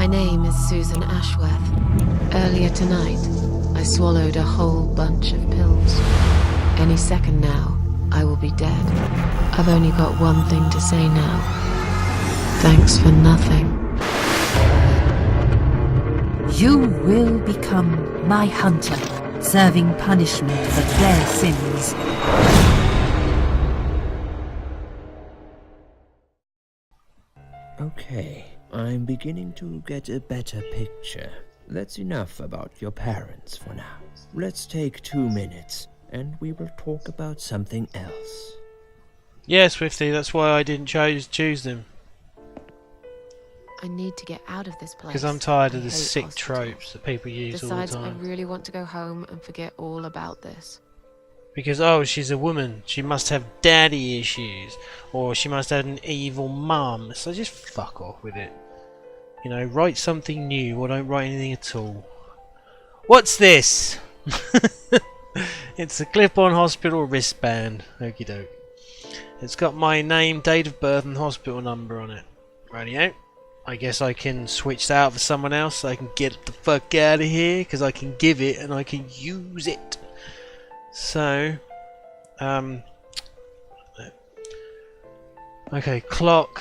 My name is Susan Ashworth. Earlier tonight, I swallowed a whole bunch of pills. Any second now, I will be dead. I've only got one thing to say now. Thanks for nothing. You will become my hunter, serving punishment for their sins. Okay, I'm beginning to get a better picture. That's enough about your parents for now. Let's take 2 minutes, and we will talk about something else. Yeah, Swifty, that's why I didn't choose them. I need to get out of this place. Because I'm tired of the I hate sick hospitals. tropes that people use Besides, all the I time. really want to go home and forget all about this. Because, oh, she's a woman, she must have daddy issues, or she must have an evil mum. So just fuck off with it. You know, write something new, or don't write anything at all. What's this? It's a clip-on hospital wristband. Okie doke. It's got my name, date of birth, and hospital number on it. Rightio. I guess I can switch that out for someone else so I can get the fuck out of here, because I can give it and I can use it. So, okay, clock,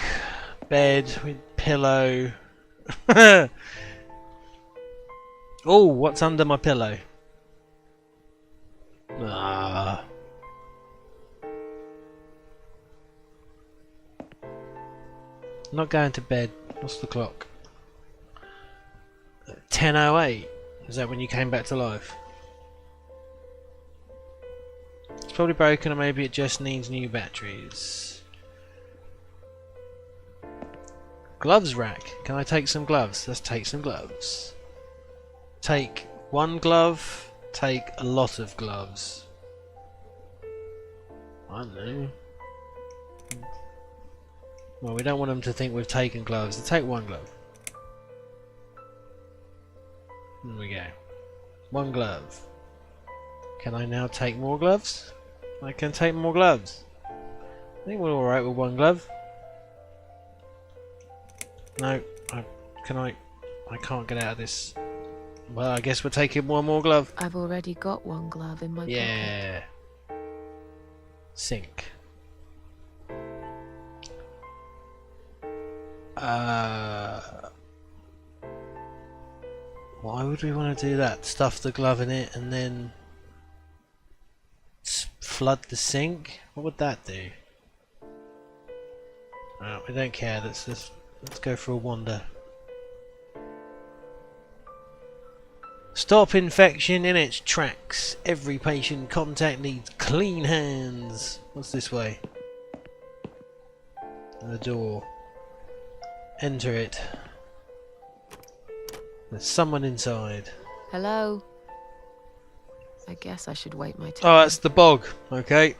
bed with pillow. Oh, what's under my pillow? Ah. Not going to bed. What's the clock? 10:08. Is that when you came back to life? It's probably broken, or maybe it just needs new batteries. Gloves rack. Can I take some gloves? Let's take some gloves. Take one glove. Take a lot of gloves. I don't know. Well, we don't want them to think we've taken gloves. So take one glove. There we go. One glove. Can I now take more gloves? I can take more gloves. I think we're alright with one glove. No, I can't get out of this. Well, I guess we're taking one more glove. I've already got one glove in my pocket. Yeah. Sink. Why would we want to do that? Stuff the glove in it and then flood the sink? What would that do? We don't care. Let's go for a wander. Stop infection in its tracks. Every patient contact needs clean hands. What's this way? The door. Enter it. There's someone inside. Hello? I guess I should wait my turn. Oh, that's the bog. Okay.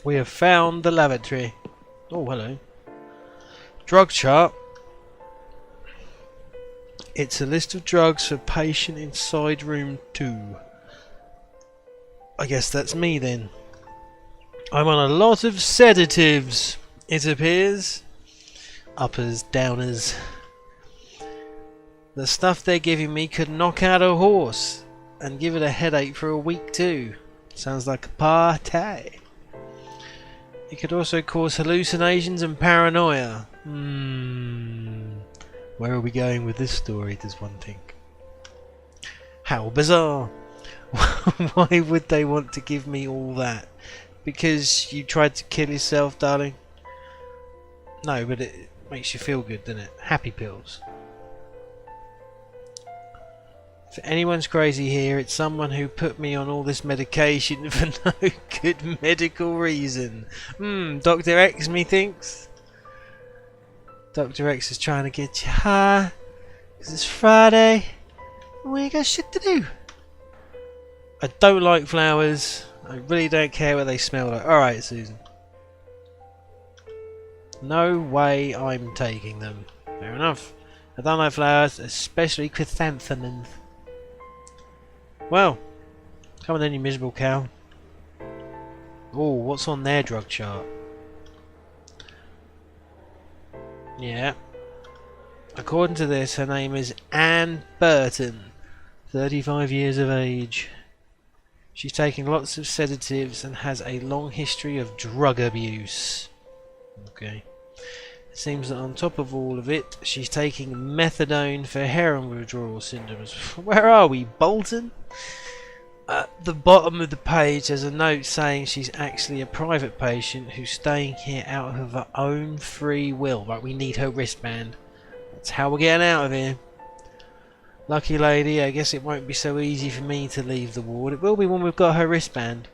We have found the lavatory. Oh, hello. Drug chart. It's a list of drugs for patient inside room 2. I guess that's me then. I'm on a lot of sedatives, it appears. Uppers, downers. The stuff they're giving me could knock out a horse and give it a headache for a week too. Sounds like a party. It could also cause hallucinations and paranoia. Where are we going with this story, does one think? How bizarre. Why would they want to give me all that? Because you tried to kill yourself, darling? No, but it makes you feel good, doesn't it? Happy pills. If anyone's crazy here, it's someone who put me on all this medication for no good medical reason. Dr. X, methinks. Dr. X is trying to get you high, because it's Friday, and we ain't got shit to do. I don't like flowers. I really don't care what they smell like. Alright, Susan. No way I'm taking them. Fair enough. I don't like flowers, especially chrysanthemums. Well, come on then, you miserable cow. Oh, what's on their drug chart? Yeah. According to this, her name is Anne Burton, 35 years of age. She's taking lots of sedatives and has a long history of drug abuse. Okay. It seems that on top of all of it, she's taking methadone for heroin withdrawal symptoms. Where are we, Bolton? At the bottom of the page there's a note saying she's actually a private patient who's staying here out of her own free will. Right, we need her wristband. That's how we're getting out of here. Lucky lady, I guess it won't be so easy for me to leave the ward. It will be when we've got her wristband.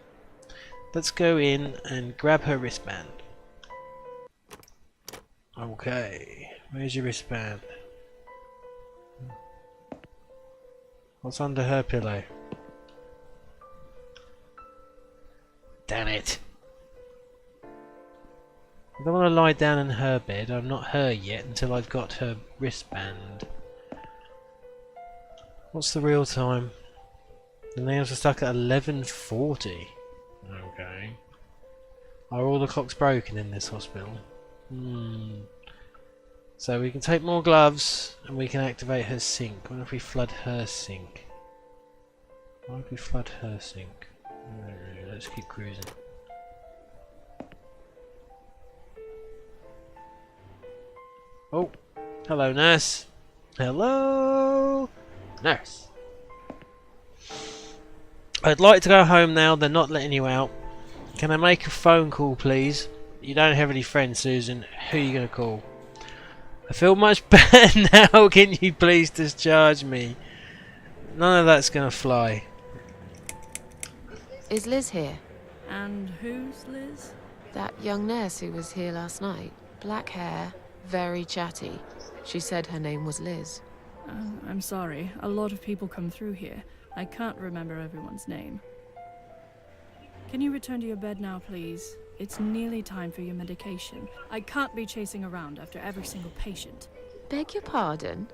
Let's go in and grab her wristband. Okay, where's your wristband? What's under her pillow? Damn it! I don't want to lie down in her bed. I'm not her yet until I've got her wristband. What's the real time? The nails are stuck at 11:40. Okay. Are all the clocks broken in this hospital? So we can take more gloves and we can activate her sink. What if we flood her sink? Why don't we flood her sink? Let's keep cruising. Oh, hello nurse. Hello nurse. I'd like to go home now. They're not letting you out. Can I make a phone call please? You don't have any friends, Susan. Who are you going to call? I feel much better now. Can you please discharge me? None of that's going to fly. Is Liz here? And who's Liz? That young nurse who was here last night. Black hair, very chatty. She said her name was Liz. I'm sorry. A lot of people come through here. I can't remember everyone's name. Can you return to your bed now, please? It's nearly time for your medication. I can't be chasing around after every single patient. Beg your pardon?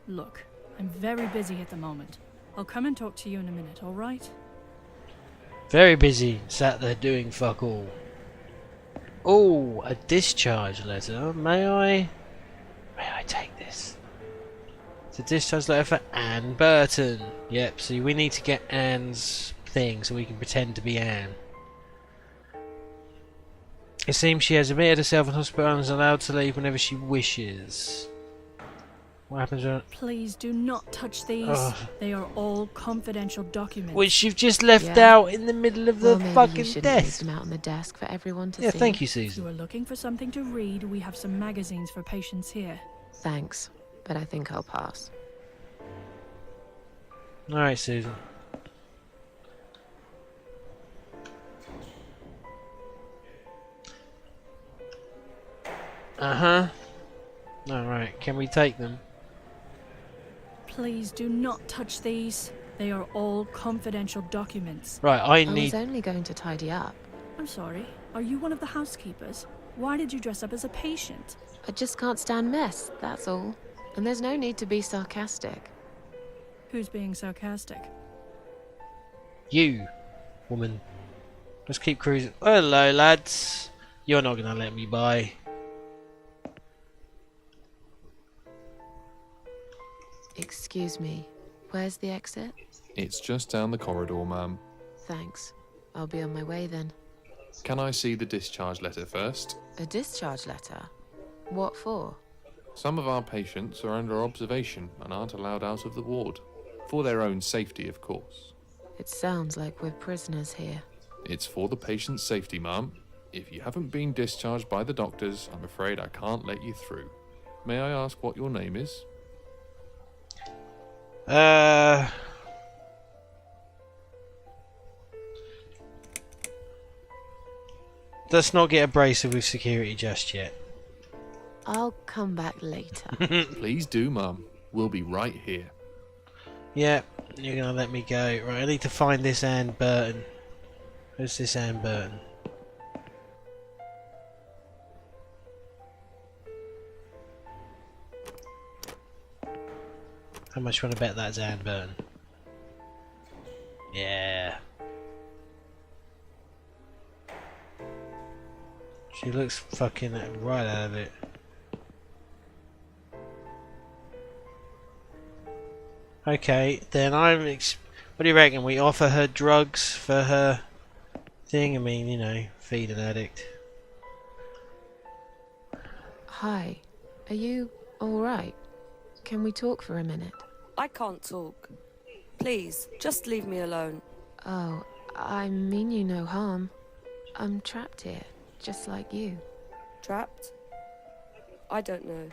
Look, I'm very busy at the moment. I'll come and talk to you in a minute, all right? Very busy, sat there doing fuck all. Oh, a discharge letter. May I take this? It's a discharge letter for Anne Burton. Yep, so we need to get Anne's thing so we can pretend to be Anne. It seems she has admitted herself in hospital and is allowed to leave whenever she wishes. What happens when... Please do not touch these. Ugh. They are all confidential documents. Which you've just left Yeah. out in the middle of the Well, maybe you fucking shouldn't leave desk. them out on the desk for everyone to Yeah, see. thank you, If you Susan. are looking for something to read, we have some magazines for patients here. Thanks, but I think I'll pass. Alright, Susan. Uh-huh. Alright, can we take them? Please do not touch these. They are all confidential documents. Right, I I need... was only going to tidy up. I'm sorry. Are you one of the housekeepers? Why did you dress up as a patient? I just can't stand mess, that's all. And there's no need to be sarcastic. Who's being sarcastic? You, woman. Let's keep cruising. Hello, lads. You're not gonna let me by. Excuse me, where's the exit? It's just down the corridor, ma'am. Thanks. I'll be on my way then. Can I see the discharge letter first? A discharge letter? What for? Some of our patients are under observation and aren't allowed out of the ward. For their own safety, of course. It sounds like we're prisoners here. It's for the patient's safety, ma'am. If you haven't been discharged by the doctors, I'm afraid I can't let you through. May I ask what your name is? Let's not get abrasive with security just yet. I'll come back later. Please do, ma'am. We'll be right here. Yeah, you're gonna let me go. Right, I need to find this Anne Burton. Who's this Anne Burton? How much you want to bet that's Anne Burton? Yeah. She looks fucking right out of it. Okay, then what do you reckon? We offer her drugs for her thing? I mean, you know, feed an addict. Hi. Are you alright? Can we talk for a minute? I can't talk. Please, just leave me alone. Oh, I mean you no harm. I'm trapped here, just like you. Trapped? I don't know.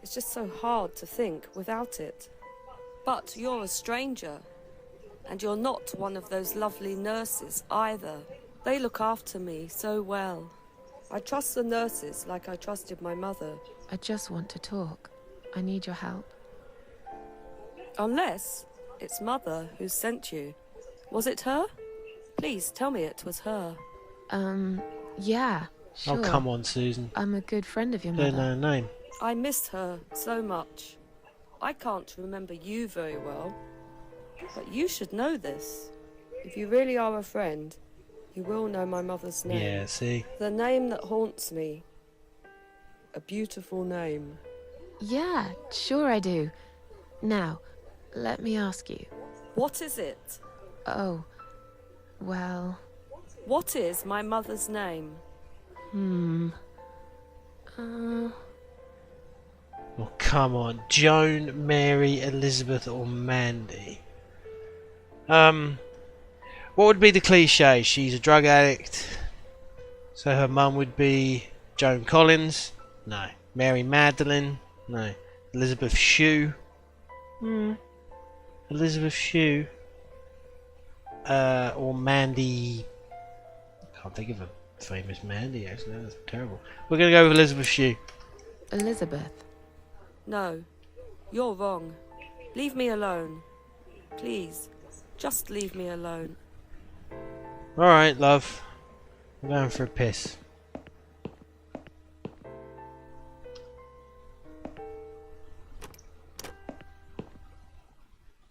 It's just so hard to think without it. But you're a stranger. And you're not one of those lovely nurses either. They look after me so well. I trust the nurses like I trusted my mother. I just want to talk. I need your help. Unless it's Mother who sent you. Was it her? Please tell me it was her. Yeah, sure. Oh, come on, Susan. I'm a good friend of your Don't mother. know her name. I miss her so much. I can't remember you very well. But you should know this. If you really are a friend, you will know my mother's name. Yeah, see? The name that haunts me. A beautiful name. Yeah, sure I do. Now, let me ask you. What is it? Oh, well... What is my mother's name? Oh, come on. Joan, Mary, Elizabeth, or Mandy? What would be the cliche? She's a drug addict. So her mum would be Joan Collins? No. Mary Magdalene? No. Elizabeth Shue? Elizabeth Shue? Or Mandy... Can't think of a famous Mandy, actually. That's terrible. We're going to go with Elizabeth Shue. Elizabeth. No, you're wrong. Leave me alone. Please, just leave me alone. Alright, love. I'm going for a piss.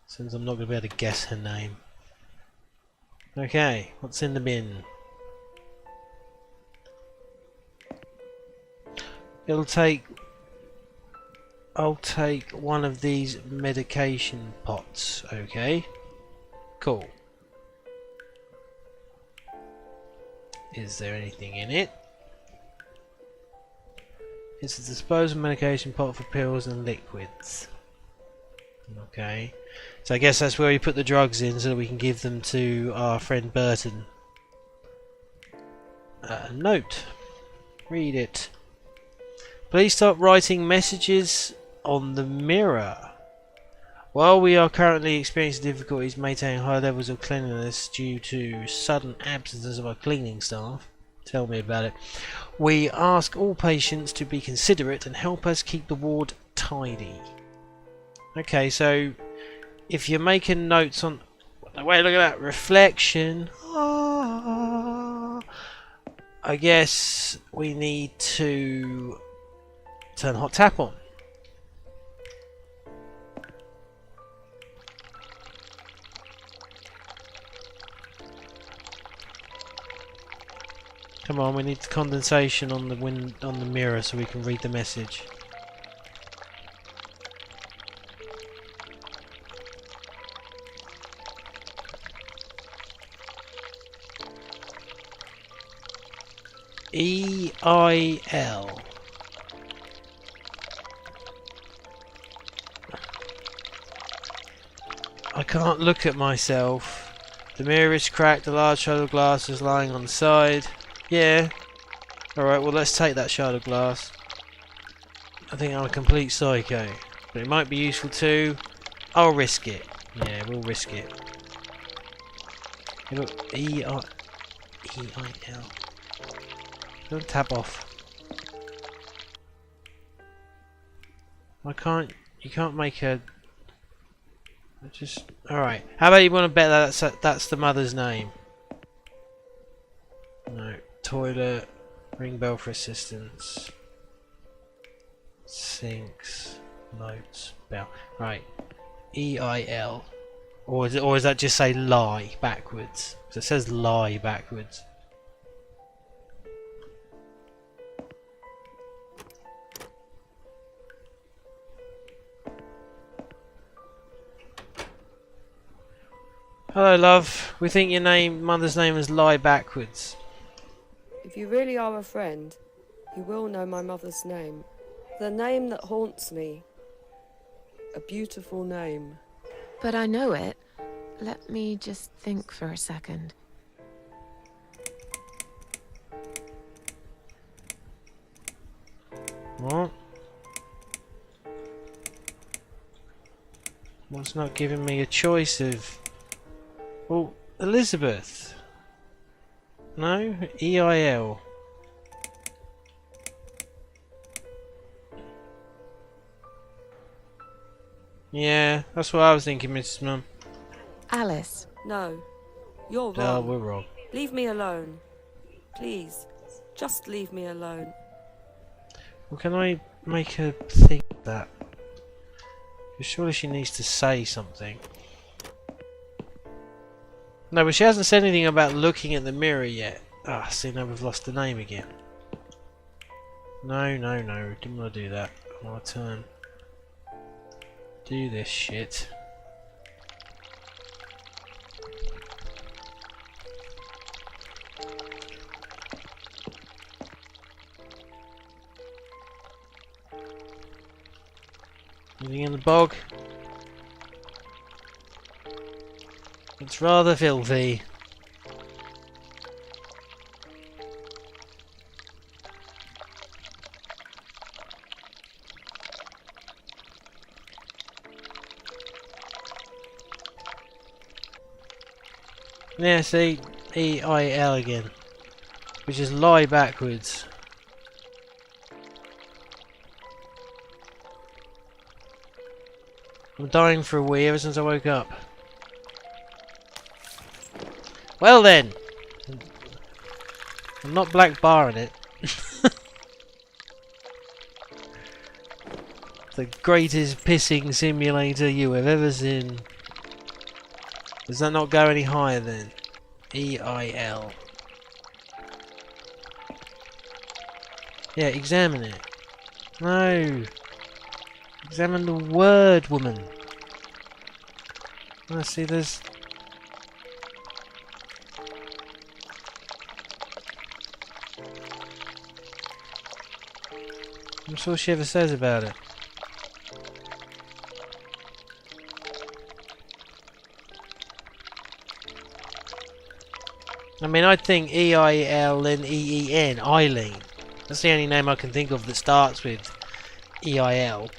Since I'm not going to be able to guess her name. Okay, what's in the bin? I'll take one of these medication pots, okay? Cool. Is there anything in it? It's a disposable medication pot for pills and liquids. Okay. So I guess that's where we put the drugs in so that we can give them to our friend Burton. Note. Read it. Please stop writing messages on the mirror. While we are currently experiencing difficulties maintaining high levels of cleanliness due to sudden absences of our cleaning staff, tell me about it, we ask all patients to be considerate and help us keep the ward tidy. Okay, so if you're making notes on... Wait, look at that. Reflection. I guess we need to turn the hot tap on. Come on, we need condensation on the mirror so we can read the message. E-I-L. I can't look at myself. The mirror is cracked, a large shard of glass is lying on the side. Yeah. Alright, well let's take that shard of glass. I think I'm a complete psycho. But it might be useful too. I'll risk it. Yeah, we'll risk it. Hey, look, E-I-L. Don't tap off. I can't... You can't make a... Just... Alright. How about you want to bet that that's the mother's name? No. Toilet. Ring bell for assistance. Sinks. Notes. Bell. Right. E-I-L. Or does that just say lie backwards? So it says lie backwards. Hello, love. We think your mother's name is Lie Backwards. If you really are a friend, you will know my mother's name. The name that haunts me. A beautiful name. But I know it. Let me just think for a second. What? What's not giving me a choice of... Oh, Elizabeth. No? EIL. Yeah, that's what I was thinking, Mrs. Mum. Alice. No, you're Oh, wrong. we're wrong. Leave me alone. Please, just leave me alone. Well, can I make her think that? Because surely she needs to say something. No, but she hasn't said anything about looking at the mirror yet. Ah, see, now we've lost the name again. No, no, no, didn't want to do that. I want to turn. Do this shit. Anything in the bog? It's rather filthy. Yeah, see, EIL again, which is lie backwards. I'm dying for a wee ever since I woke up. Well then, I'm not black barring it. The greatest pissing simulator you have ever seen. Does that not go any higher then? EIL. Yeah, examine it. No. Examine the word, woman. I see there's... That's all she ever says about it. I mean, I'd think EIL and EEN, Eileen. That's the only name I can think of that starts with EIL.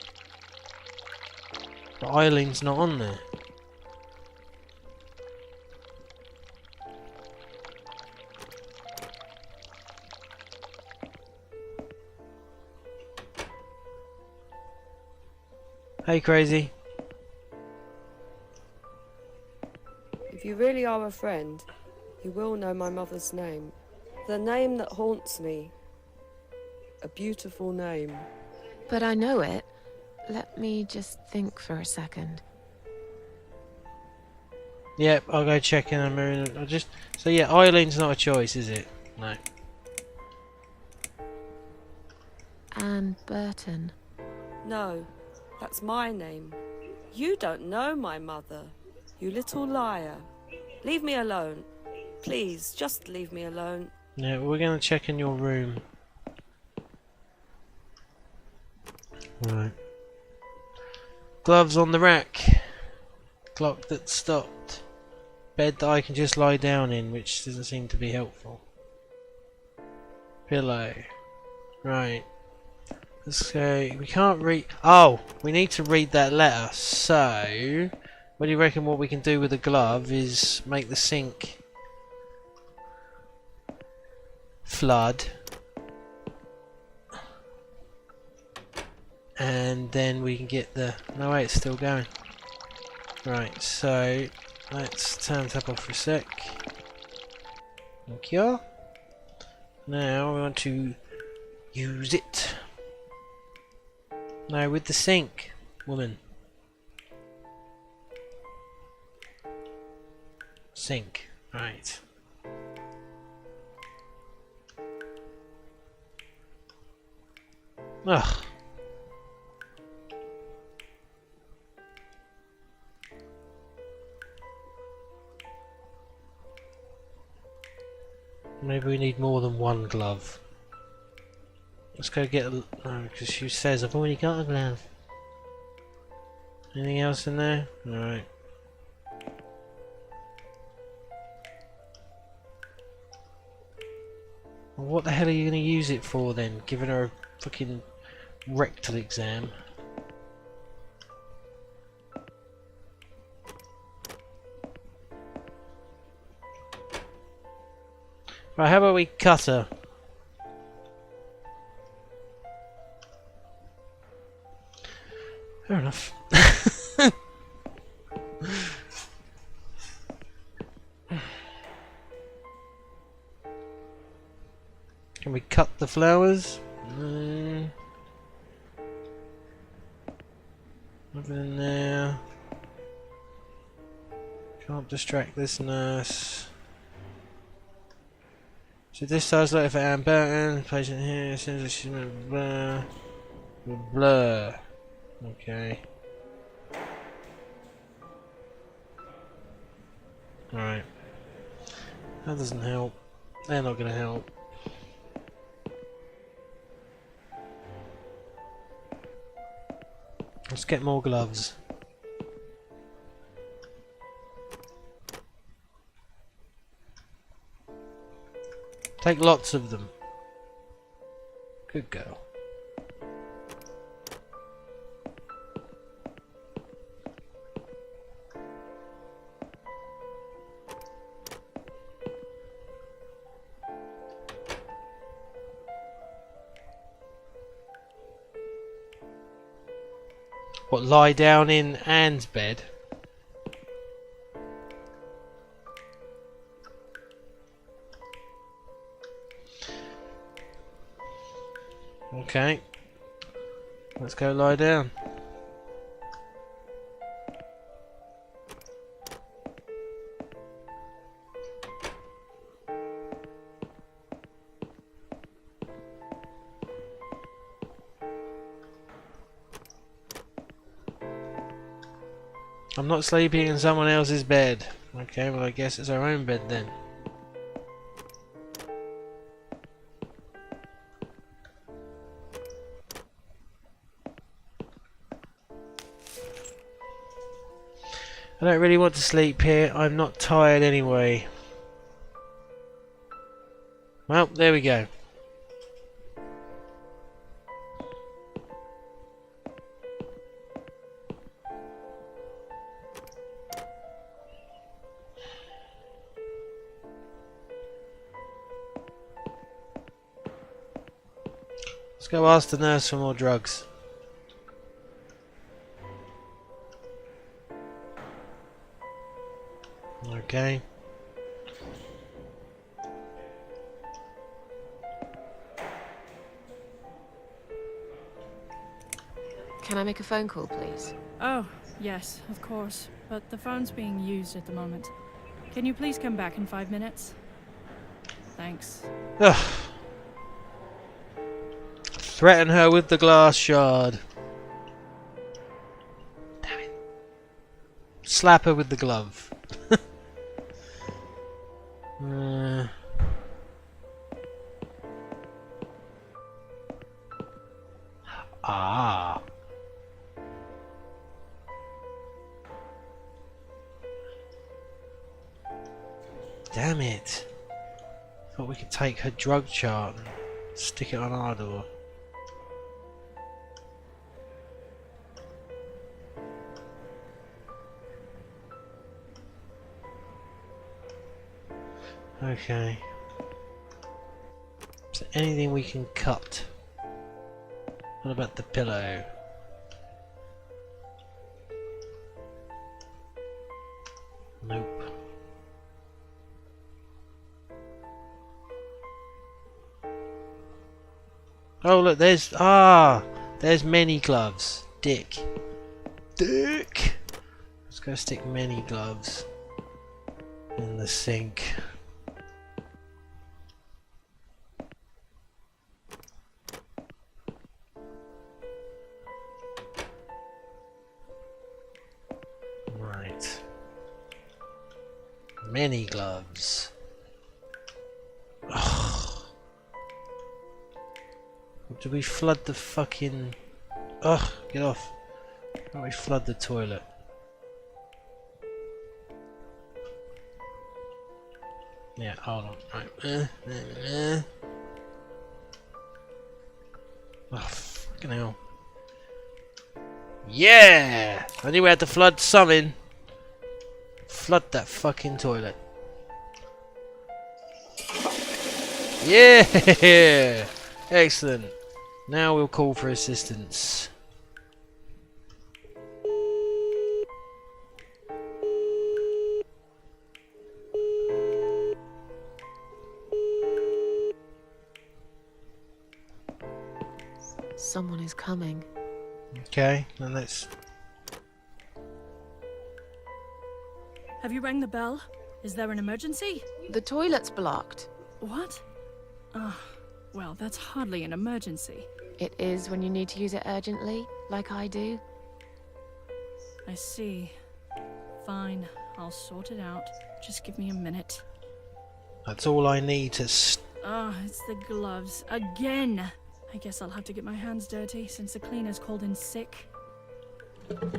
But Eileen's not on there. Hey, crazy. If you really are a friend, you will know my mother's name. The name that haunts me. A beautiful name. But I know it. Let me just think for a second. Yep, I'll go check in a minute. I'll just... So yeah, Eileen's not a choice, is it? No. Anne Burton. No, that's my name. You don't know my mother, you little liar. Leave me alone. Please, just leave me alone. Yeah, we're gonna check in your room. Right. Gloves on the rack. Clock that stopped. Bed that I can just lie down in, which doesn't seem to be helpful. Pillow. Right. Let's go. We can't read. Oh, we need to read that letter. So, what do you reckon? What we can do with the glove is make the sink flood, and then we can get the. No way, it's still going. Right. So let's turn tap off for a sec. Thank you. Now we want to use it. No, with the sink, woman. Sink, right. Ugh. Maybe we need more than one glove. Let's go get a... because she says I've already got a glove. Anything else in there? Alright. Well, what the hell are you going to use it for then? Giving her a fucking rectal exam. Right, how about we cut her? Fair enough. Can we cut the flowers? No. Nothing in there. Can't distract this nurse. So this size letter for Anne Burton. Patient here. As soon as she's blur. Blur. Okay. Alright. That doesn't help. They're not gonna help. Let's get more gloves. Take lots of them. Good girl. What, lie down in Anne's bed? Okay. Let's go lie down. I'm not sleeping in someone else's bed. Okay, well I guess it's our own bed then. I don't really want to sleep here. I'm not tired anyway. Well, there we go. Let's go ask the nurse for more drugs. Okay. Can I make a phone call, please? Oh, yes, of course. But the phone's being used at the moment. Can you please come back in 5 minutes? Thanks. Ugh. Threaten her with the glass shard. Damn it. Slap her with the glove. Ah. Damn it. Thought we could take her drug chart and stick it on our door. Okay. Is there anything we can cut? What about the pillow? Nope. Oh look, there's there's many gloves. Dick. Let's go stick many gloves in the sink. Right. Many gloves. Oh. Do we flood the fucking... Ugh, get off. Why don't we flood the toilet? Yeah, hold on. Right. Oh, fucking hell. Yeah! I knew we had to flood something. Flood that fucking toilet. Yeah! Excellent. Now we'll call for assistance. Someone is coming. Okay, then let's... Have you rang the bell? Is there an emergency? The toilet's blocked. What? Well, that's hardly an emergency. It is when you need to use it urgently, like I do. I see. Fine, I'll sort it out. Just give me a minute. That's all I need to... It's the gloves. Again! I guess I'll have to get my hands dirty since the cleaner's called in sick.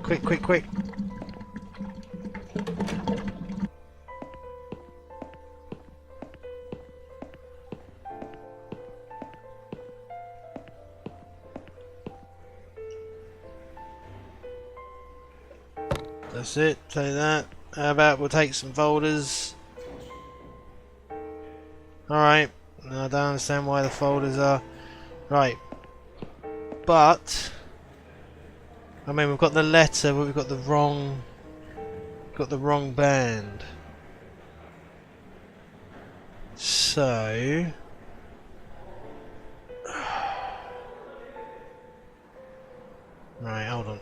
Quick, quick, quick. That's it, take that. How about we'll take some folders. Alright, I don't understand why the folders are... Right. But... I mean, we've got the letter, but we've got the wrong... band. So... Right, hold on.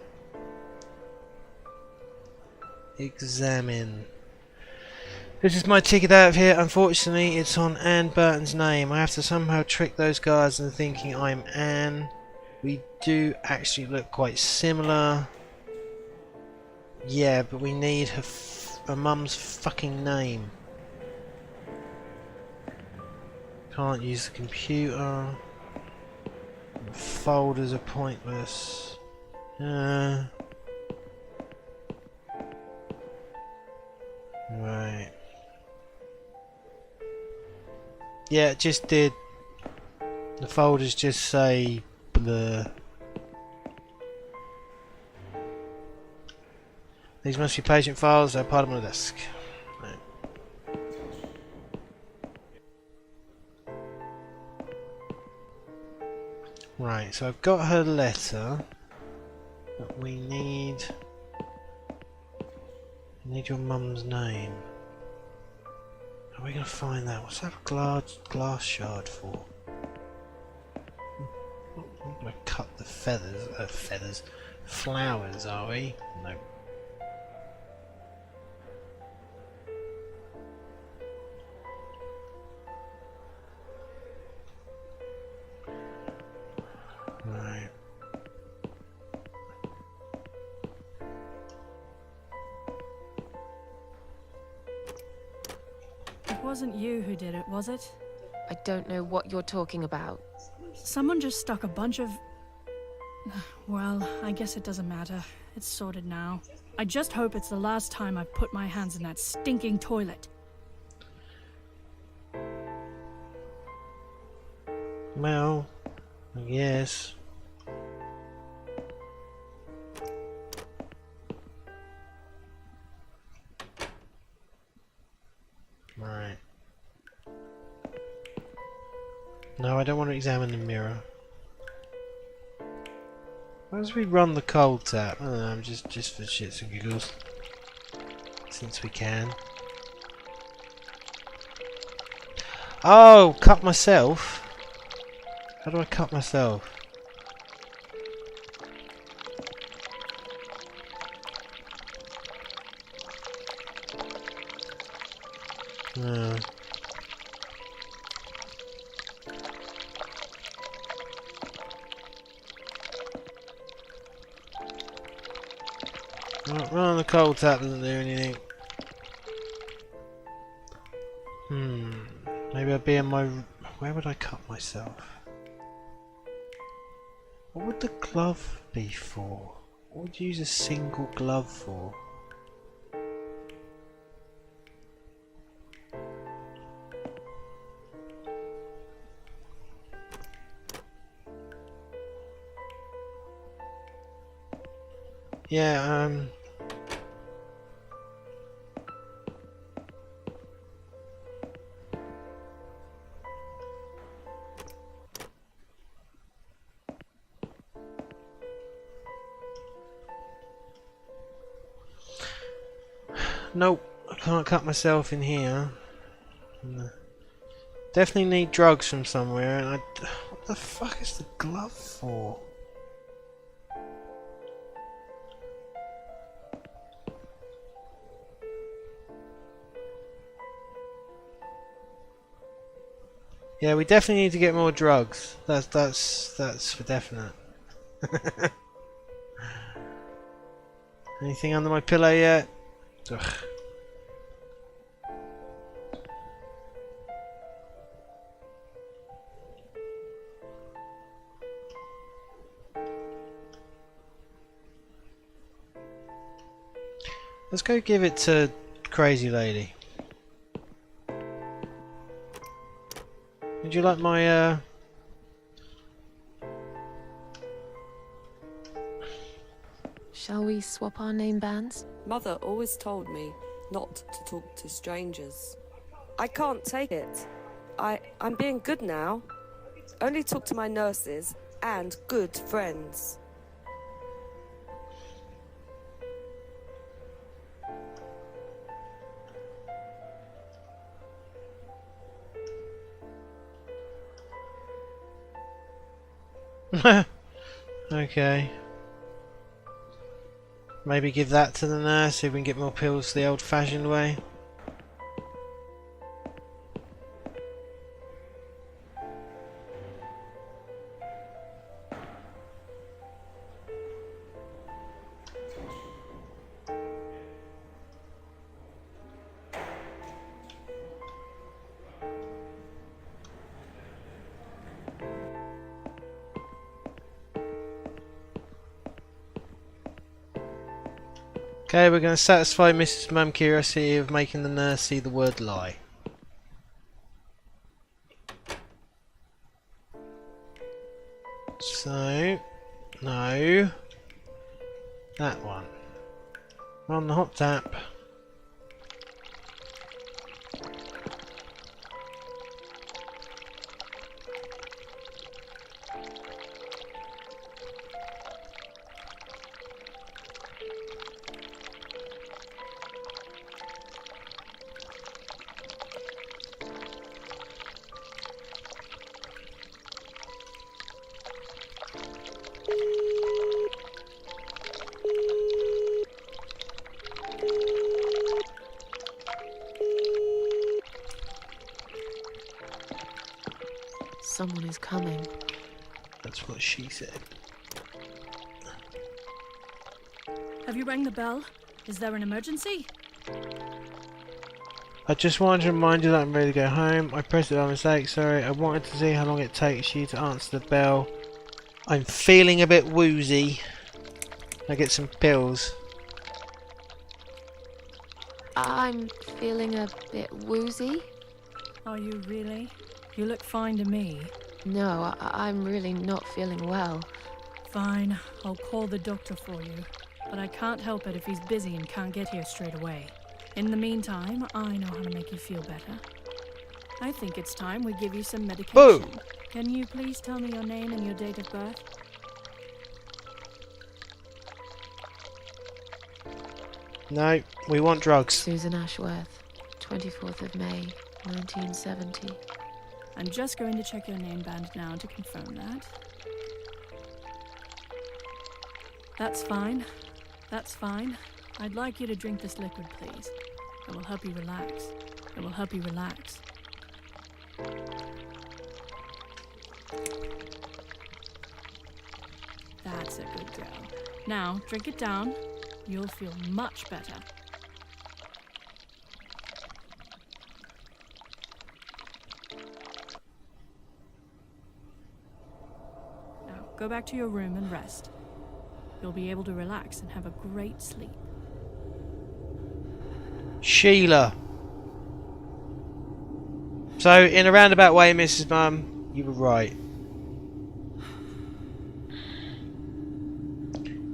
Examine. This is my ticket out of here. Unfortunately, it's on Anne Burton's name. I have to somehow trick those guards into thinking I'm Anne. We do actually look quite similar. Yeah, but we need her mum's fucking name. Can't use the computer. The folders are pointless. Right. Yeah, it just did. The folders just say blur. These must be patient files, they're part of my desk. Right. Right, so I've got her letter, but we need your mum's name. How are we going to find that? What's that glass shard for? I'm going to cut the flowers, are we? No. Right. It wasn't you who did it, was it? I don't know what you're talking about. Someone just stuck a bunch of... Well, I guess it doesn't matter. It's sorted now. I just hope it's the last time I've put my hands in that stinking toilet. Well, I guess. Right. No, I don't want to examine the mirror. Why don't we run the cold tap? I don't know, just for shits and giggles. Since we can. Oh, cut myself? How do I cut myself? No. Run on the cold tap doesn't do anything. Maybe I'd be in my... Where would I cut myself? What would the glove be for? What would you use a single glove for? Yeah, nope, I can't cut myself in here. No. Definitely need drugs from somewhere, and what the fuck is the glove for? Yeah, we definitely need to get more drugs. That's for definite. Anything under my pillow yet? Ugh. Let's go give it to Crazy Lady. Would you like my Shall we swap our name bands? Mother always told me not to talk to strangers. I can't take it. I'm being good now. Only talk to my nurses and good friends. Okay. Maybe give that to the nurse so we can get more pills the old-fashioned way. Okay, we're going to satisfy Mrs. Mum's curiosity of making the nurse see the word lie. So, no, that one. On the hot tap. Someone is coming. That's what she said. Have you rang the bell? Is there an emergency? I just wanted to remind you that I'm ready to go home. I pressed it by mistake, sorry. I wanted to see how long it takes you to answer the bell. I'm feeling a bit woozy. I get some pills. I'm feeling a bit woozy. Are you really? You look fine to me. No, I'm really not feeling well. Fine, I'll call the doctor for you. But I can't help it if he's busy and can't get here straight away. In the meantime, I know how to make you feel better. I think it's time we give you some medication. Boo! Can you please tell me your name and your date of birth? No, we want drugs. Susan Ashworth, 24th of May, 1970. I'm just going to check your name band now to confirm that. That's fine. That's fine. I'd like you to drink this liquid, please. It will help you relax. It will help you relax. That's a good girl. Now, drink it down. You'll feel much better. Now, Go back to your room and rest. You'll be able to relax and have a great sleep. Sheila. So, in a roundabout way, Mrs. Mum, you were right.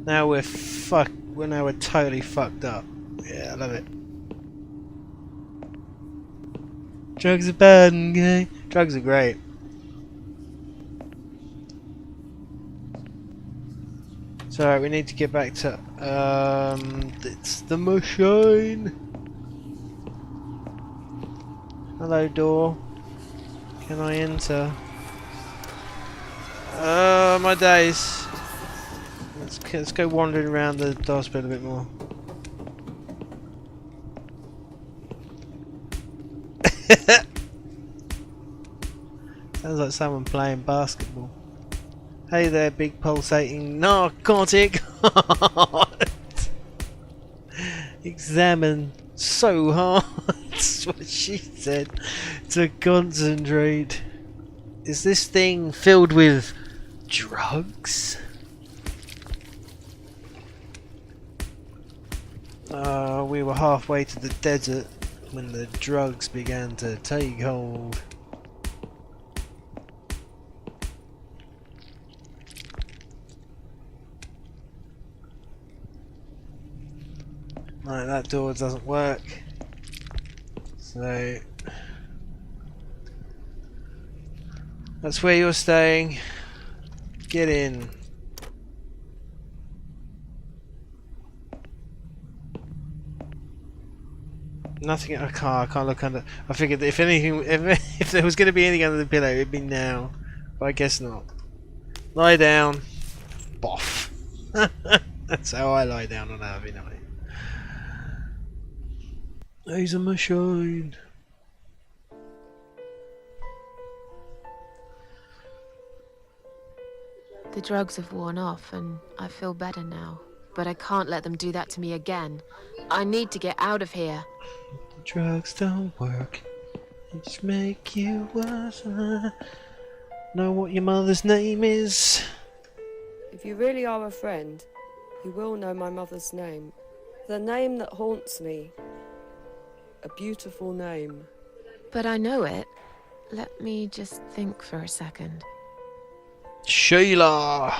Now we're totally fucked up. Yeah, I love it. Drugs are bad, okay? Drugs are great. So we need to get back to it's the machine. Hello, door. Can I enter? My days. Let's go wandering around the hospital a bit more. Sounds like someone playing basketball. Hey there, big pulsating narcotic heart. Examine so hard. That's what she said. To concentrate. Is this thing filled with drugs? We were halfway to the desert when the drugs began to take hold. Right, that door doesn't work. So that's where you're staying. Get in. Nothing. I can't look under. I figured that if anything, if there was going to be anything under the pillow, it'd be now. But I guess not. Lie down. Boff. That's how I lie down on every night. He's a machine. The drugs have worn off and I feel better now. But I can't let them do that to me again. I need to get out of here. The drugs don't work. They just make you worse. Know what your mother's name is? If you really are a friend, you will know my mother's name. The name that haunts me. A beautiful name. But I know it. Let me just think for a second. Sheila.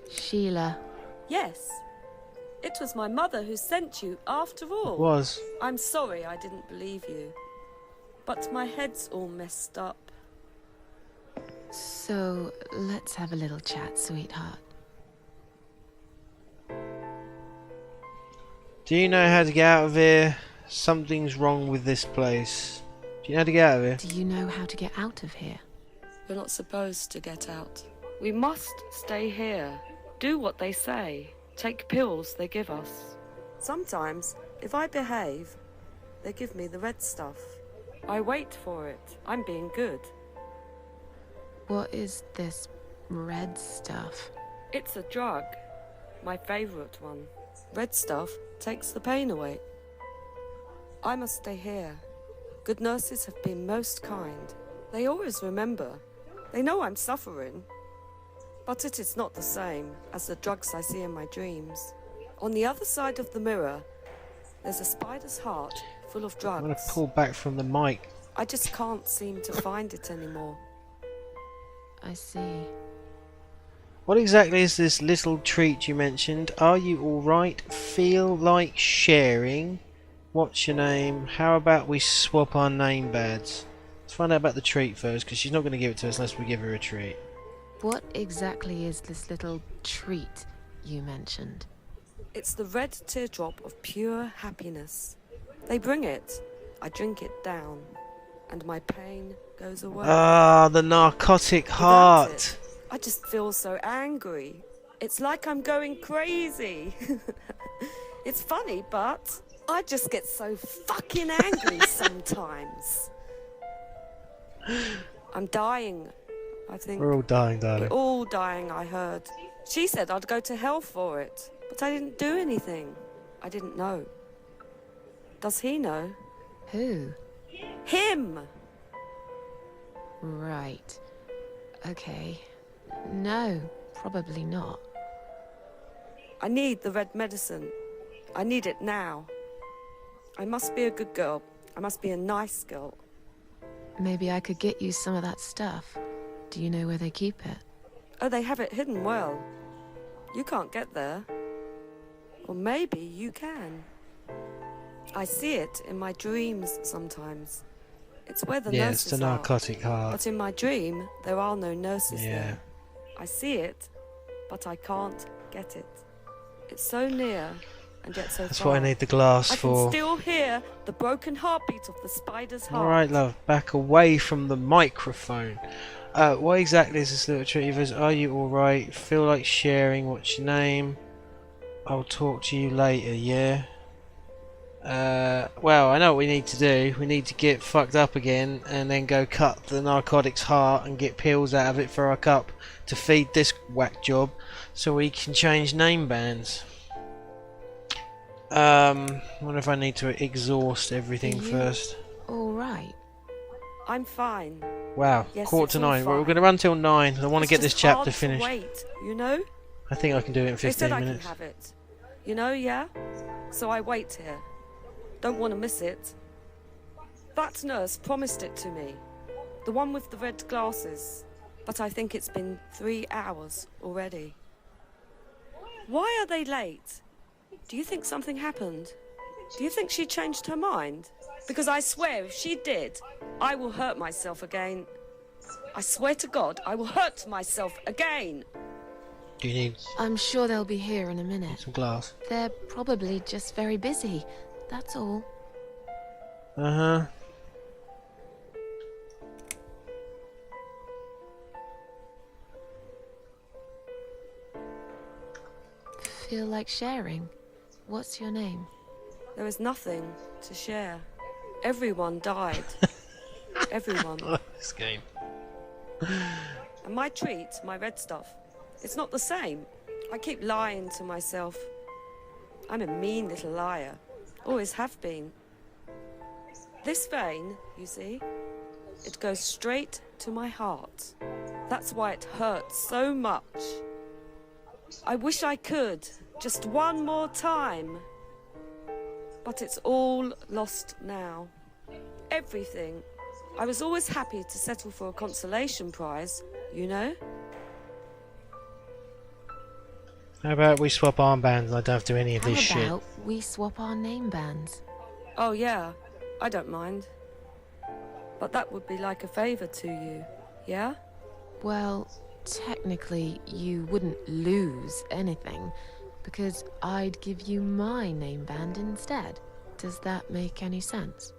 Sheila. Yes. It was my mother who sent you, after all. It was. I'm sorry I didn't believe you. But my head's all messed up. So, let's have a little chat, sweetheart. Do you know how to get out of here? Something's wrong with this place. Do you know how to get out of here? Do you know how to get out of here? We're not supposed to get out. We must stay here. Do what they say. Take pills they give us. Sometimes, if I behave, they give me the red stuff. I wait for it. I'm being good. What is this red stuff? It's a drug. My favourite one. Red stuff takes the pain away. I must stay here. Good nurses have been most kind. They always remember. They know I'm suffering. But it is not the same as the drugs I see in my dreams. On the other side of the mirror, there's a spider's heart full of drugs. I'm going to pull back from the mic. I just can't seem to find it anymore. I see. What exactly is this little treat you mentioned? Are you alright? Feel like sharing? What's your name? How about we swap our name badges? Let's find out about the treat first, because she's not going to give it to us unless we give her a treat. What exactly is this little treat you mentioned? It's the red teardrop of pure happiness. They bring it. I drink it down. And my pain goes away. Ah, the narcotic Without heart. it, I just feel so angry. It's like I'm going crazy. It's funny, but I just get so fucking angry sometimes. I'm dying, I think. We're all dying, We're darling. all dying, I heard. She said I'd go to hell for it, but I didn't do anything. I didn't know. Does he know? Who? Him! Right. Okay. No, probably not. I need the red medicine. I need it now. I must be a good girl. I must be a nice girl. Maybe I could get you some of that stuff. Do you know where they keep it? Oh, they have it hidden well. You can't get there. Or maybe you can. I see it in my dreams sometimes. It's where the Yeah, nurses it's the are. narcotic heart. But in my dream, there are no nurses Yeah. there. I see it, but I can't get it. It's so near, and yet so That's far. what I need the glass I for. can still hear the broken heartbeat of the spider's heart. Alright, love, back away from the microphone. What exactly is this little treat of us? Are you alright? Feel like sharing? What's your name? I'll talk to you later, yeah? Well, I know what we need to do. We need to get fucked up again and then go cut the narcotics heart and get pills out of it for our cup to feed this whack job so we can change name bands. Wonder if I need to exhaust everything Are you first. Alright. I'm fine. Wow, Yes, quarter it's to all 9. We're fine. going to run till 9. I want to It's get this just chapter hard to finished. wait, you know? I think I can do it in They 15 said I minutes. can have it. You know, yeah? So I wait here. Don't want to miss it. That nurse promised it to me. The one with the red glasses. But I think it's been 3 hours already. Why are they late? Do you think something happened? Do you think she changed her mind? Because I swear if she did, I will hurt myself again. I swear to God, I will hurt myself again. Do you need I'm sure they'll be here in a minute. some glass? They're probably just very busy. That's all. Uh-huh. Feel like sharing? What's your name? There is nothing to share. Everyone died. Everyone. This game. And my treat, my red stuff, it's not the same. I keep lying to myself. I'm a mean little liar. Always have been. This vein, you see, it goes straight to my heart. That's why it hurts so much. I wish I could, just one more time. But it's all lost now. Everything. I was always happy to settle for a consolation prize, you know? How about we swap armbands and I don't have to do any of How this shit? about we swap our name bands? Oh yeah, I don't mind. But that would be like a favor to you, yeah? Well, technically, you wouldn't lose anything, because I'd give you my name band instead. Does that make any sense?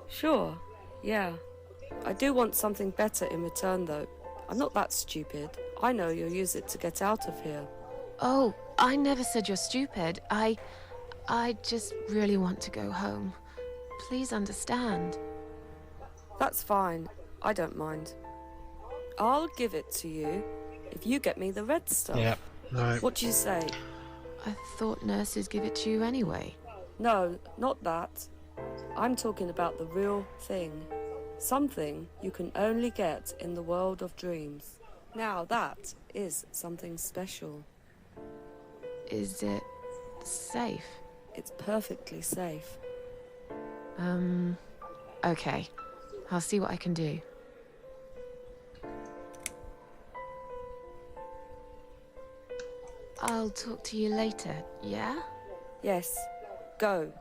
Sure, yeah. I do want something better in return though. I'm not that stupid. I know you'll use it to get out of here. Oh, I never said you're stupid. I just really want to go home. Please understand. That's fine. I don't mind. I'll give it to you if you get me the red stuff. Yep. Right. What do you say? I thought nurses give it to you anyway. No, not that. I'm talking about the real thing. Something you can only get in the world of dreams. Now that is something special. Is it safe? It's perfectly safe. Okay. I'll see what I can do. I'll talk to you later, yeah? Yes, go.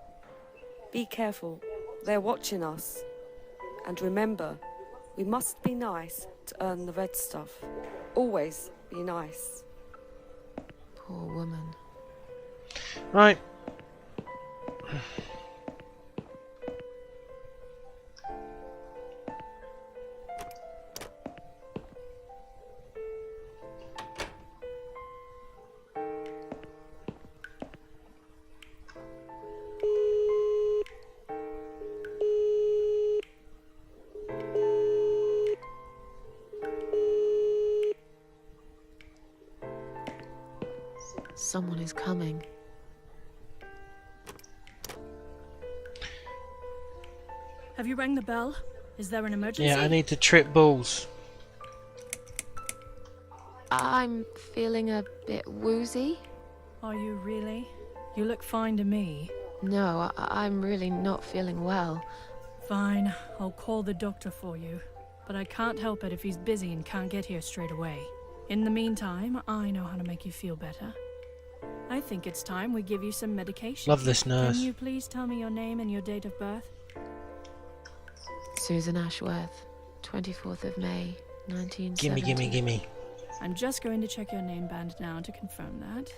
Be careful. They're watching us. And remember, we must be nice to earn the red stuff. Always be nice. Poor woman. Right. Someone is coming. Have you rang the bell? Is there an emergency? Yeah, I need to trip balls. I'm feeling a bit woozy. Are you really? You look fine to me. No, I'm really not feeling well. Fine, I'll call the doctor for you. But I can't help it if he's busy and can't get here straight away. In the meantime, I know how to make you feel better. I think it's time we give you some medication. Love this nurse. Can you please tell me your name and your date of birth? Susan Ashworth, 24th of May, 1970. Gimme. I'm just going to check your name band now to confirm that.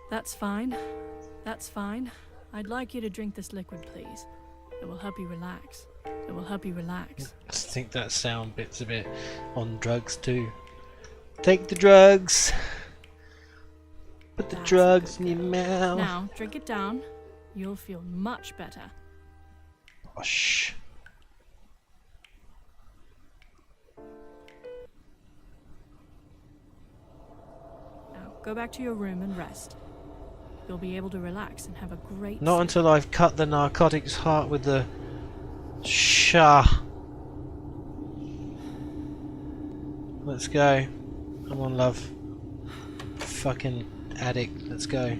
That's fine. That's fine. I'd like you to drink this liquid, please. It will help you relax. It will help you relax. I think that sound bit's a bit on drugs too. Take the drugs. Put the That's drugs a in good your girl. mouth. Now, drink it down. You'll feel much better. Oh, shh. Now, go back to your room and rest. You'll be able to relax and have a great Not sleep. until I've cut the narcotics heart with the Shah. Let's go. Come on, love. Fucking addict. Let's go.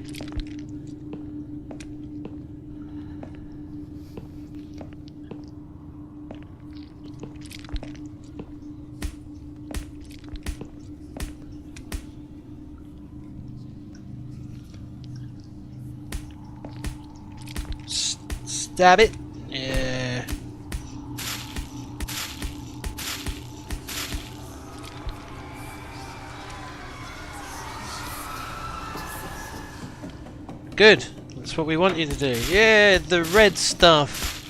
Stab it. Yeah. Good. That's what we want you to do. Yeah, the red stuff.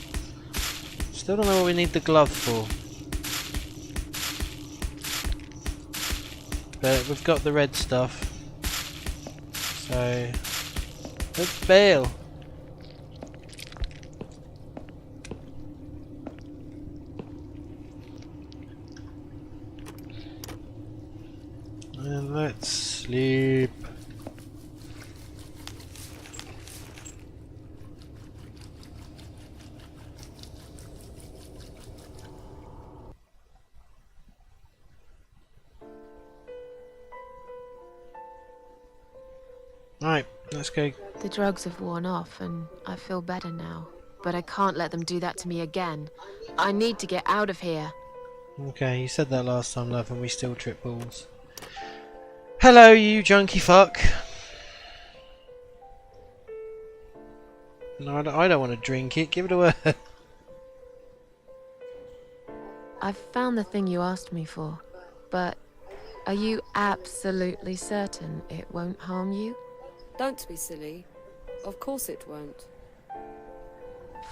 Still don't know what we need the glove for. But we've got the red stuff. So let's bail. And let's sleep. Right, let's go. The drugs have worn off and I feel better now. But I can't let them do that to me again. I need to get out of here. Okay, you said that last time, love, and we still trip balls. Hello, you junkie fuck. No, I don't want to drink it. Give it away. I've found the thing you asked me for. But are you absolutely certain it won't harm you? Don't be silly. Of course it won't.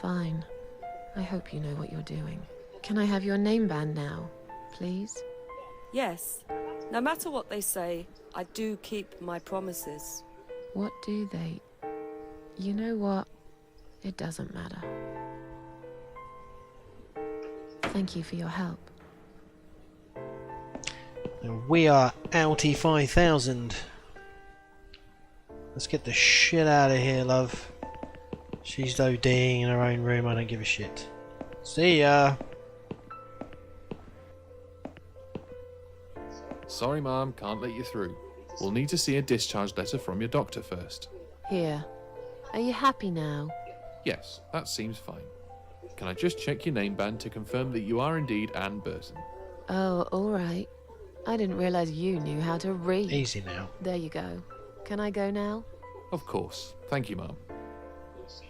Fine. I hope you know what you're doing. Can I have your name band now, please? Yes. No matter what they say, I do keep my promises. What do they... You know what? It doesn't matter. Thank you for your help. And we are outie 5000. Let's get the shit out of here, love. She's ODing in her own room. I don't give a shit. See ya. Sorry, Mom, can't let you through. We'll need to see a discharge letter from your doctor first. Here. Are you happy now? Yes, that seems fine. Can I just check your name band to confirm that you are indeed Anne Burton? Oh, all right. I didn't realize you knew how to read. Easy now. There you go. Can I go now? Of course. Thank you, Mom.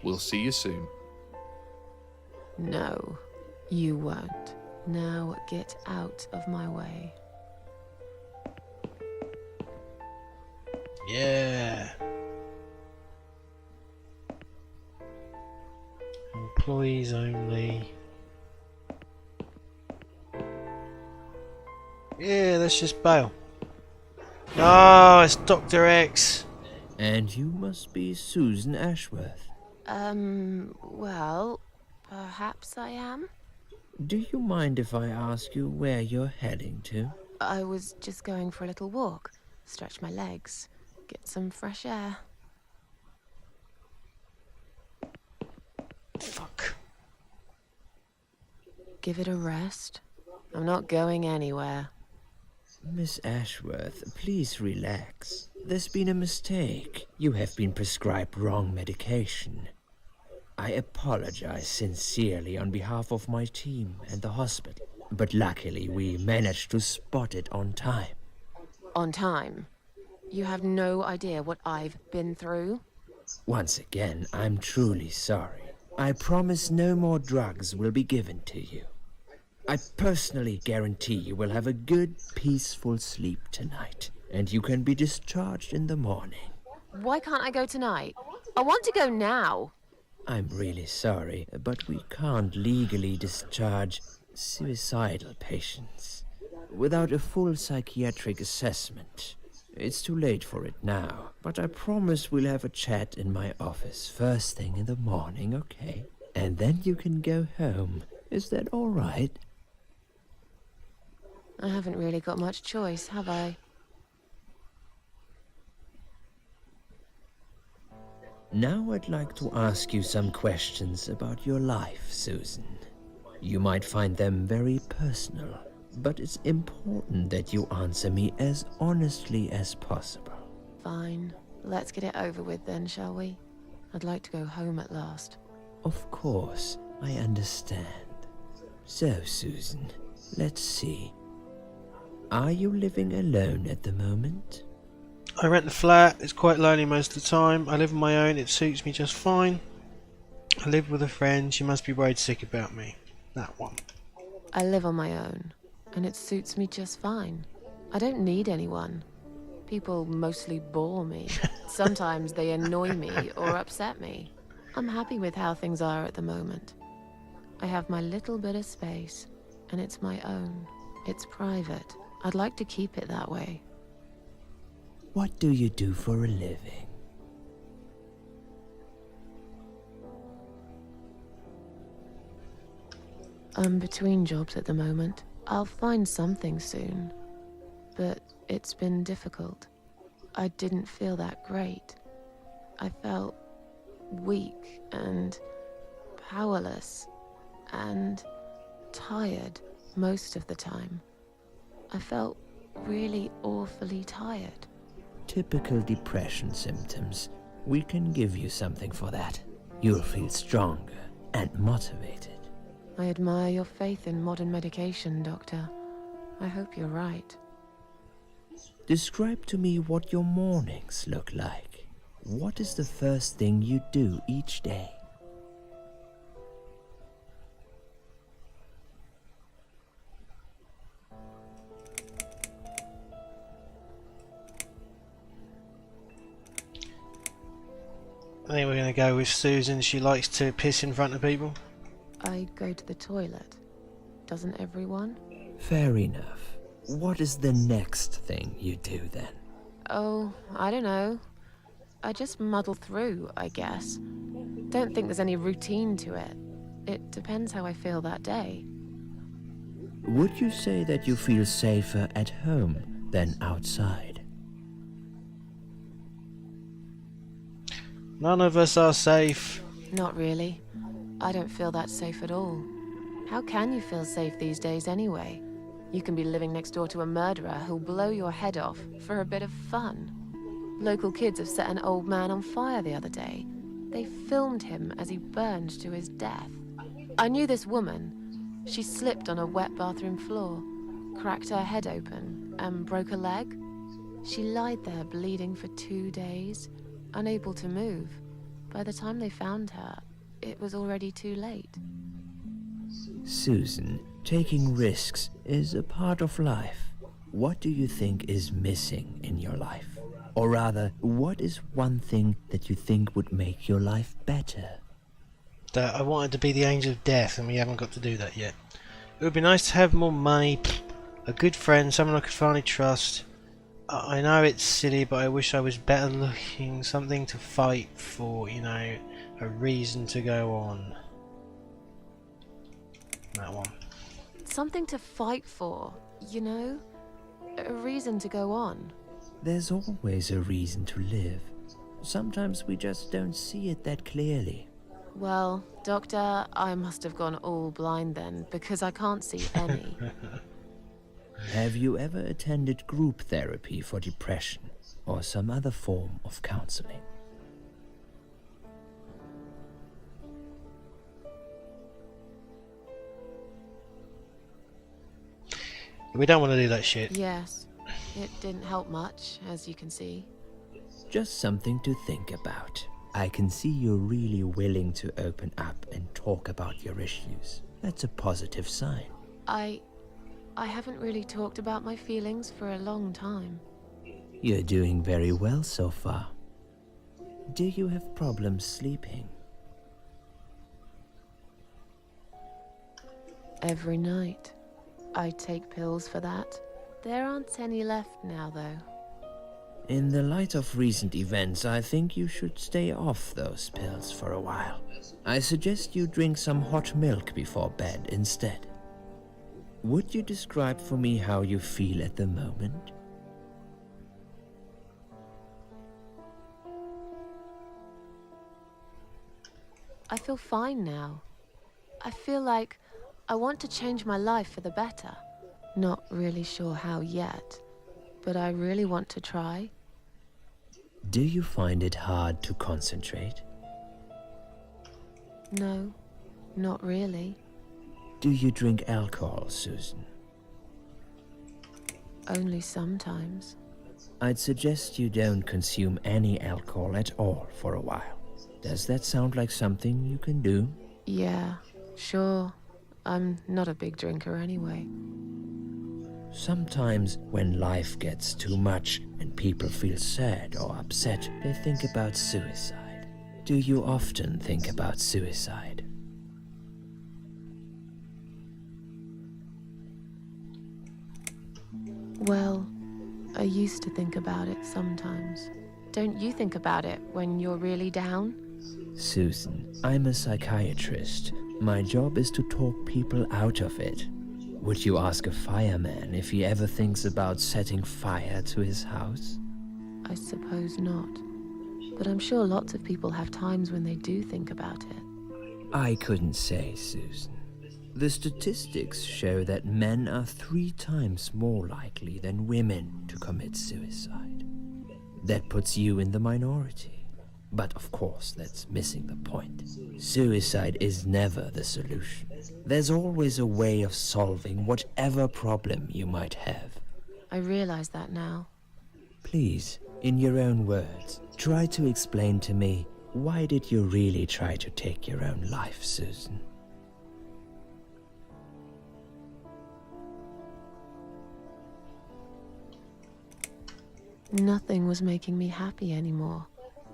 We'll see you soon. No, you won't. Now get out of my way. Yeah. Employees only. Yeah, let's just bail. Oh, it's Dr. X. And you must be Susan Ashworth. Well, perhaps I am. Do you mind if I ask you where you're heading to? I was just going for a little walk, stretch my legs, get some fresh air. Fuck. Give it a rest. I'm not going anywhere. Miss Ashworth, please relax. There's been a mistake. You have been prescribed wrong medication. I apologize sincerely on behalf of my team and the hospital, but luckily we managed to spot it on time. On time? You have no idea what I've been through? Once again, I'm truly sorry. I promise no more drugs will be given to you. I personally guarantee you will have a good, peaceful sleep tonight, and you can be discharged in the morning. Why can't I go tonight? I want to go now. I'm really sorry, but we can't legally discharge suicidal patients without a full psychiatric assessment. It's too late for it now, but I promise we'll have a chat in my office first thing in the morning, okay? And then you can go home. Is that all right? I haven't really got much choice, have I? Now I'd like to ask you some questions about your life, Susan. You might find them very personal, but it's important that you answer me as honestly as possible. Fine. Let's get it over with then, shall we? I'd like to go home at last. Of course, I understand. So, Susan, let's see. Are you living alone at the moment? I rent the flat. It's quite lonely most of the time. I live on my own. It suits me just fine. I live with a friend. She must be worried sick about me. That one. I live on my own, and it suits me just fine. I don't need anyone. People mostly bore me. Sometimes they annoy me or upset me. I'm happy with how things are at the moment. I have my little bit of space, and it's my own. It's private. I'd like to keep it that way. What do you do for a living? I'm between jobs at the moment. I'll find something soon. But it's been difficult. I didn't feel that great. I felt weak and powerless and tired most of the time. I felt really awfully tired. Typical depression symptoms. We can give you something for that. You'll feel stronger and motivated. I admire your faith in modern medication, Doctor. I hope you're right. Describe to me what your mornings look like. What is the first thing you do each day? I think we're going to go with Susan. She likes to piss in front of people. I go to the toilet. Doesn't everyone? Fair enough. What is the next thing you do then? Oh, I don't know. I just muddle through, I guess. Don't think there's any routine to it. It depends how I feel that day. Would you say that you feel safer at home than outside? None of us are safe. Not really. I don't feel that safe at all. How can you feel safe these days anyway? You can be living next door to a murderer who'll blow your head off for a bit of fun. Local kids have set an old man on fire the other day. They filmed him as he burned to his death. I knew this woman. She slipped on a wet bathroom floor, cracked her head open, and broke a leg. She lied there bleeding for 2 days, unable to move. By the time they found her, it was already too late. Susan, taking risks is a part of life. What do you think is missing in your life? Or rather, what is one thing that you think would make your life better? That I wanted to be the angel of death, and we haven't got to do that yet. It would be nice to have more money, a good friend, someone I could finally trust. I know it's silly, but I wish I was better looking, something to fight for, you know, a reason to go on. That one. Something to fight for, you know? A reason to go on. There's always a reason to live. Sometimes we just don't see it that clearly. Well, Doctor, I must have gone all blind then, because I can't see any. Have you ever attended group therapy for depression or some other form of counseling? We don't want to do that shit. Yes, it didn't help much, as you can see. Just something to think about. I can see you're really willing to open up and talk about your issues. That's a positive sign. I haven't really talked about my feelings for a long time. You're doing very well so far. Do you have problems sleeping? Every night. I take pills for that. There aren't any left now, though. In the light of recent events, I think you should stay off those pills for a while. I suggest you drink some hot milk before bed instead. Would you describe for me how you feel at the moment? I feel fine now. I feel like I want to change my life for the better. Not really sure how yet, but I really want to try. Do you find it hard to concentrate? No, not really. Do you drink alcohol, Susan? Only sometimes. I'd suggest you don't consume any alcohol at all for a while. Does that sound like something you can do? Yeah, sure. I'm not a big drinker anyway. Sometimes when life gets too much and people feel sad or upset, they think about suicide. Do you often think about suicide? Well, I used to think about it sometimes. Don't you think about it when you're really down? Susan, I'm a psychiatrist. My job is to talk people out of it. Would you ask a fireman if he ever thinks about setting fire to his house? I suppose not. But I'm sure lots of people have times when they do think about it. I couldn't say, Susan. The statistics show that men are 3 times more likely than women to commit suicide. That puts you in the minority. But of course, that's missing the point. Suicide is never the solution. There's always a way of solving whatever problem you might have. I realize that now. Please, in your own words, try to explain to me, why did you really try to take your own life, Susan? Nothing was making me happy anymore.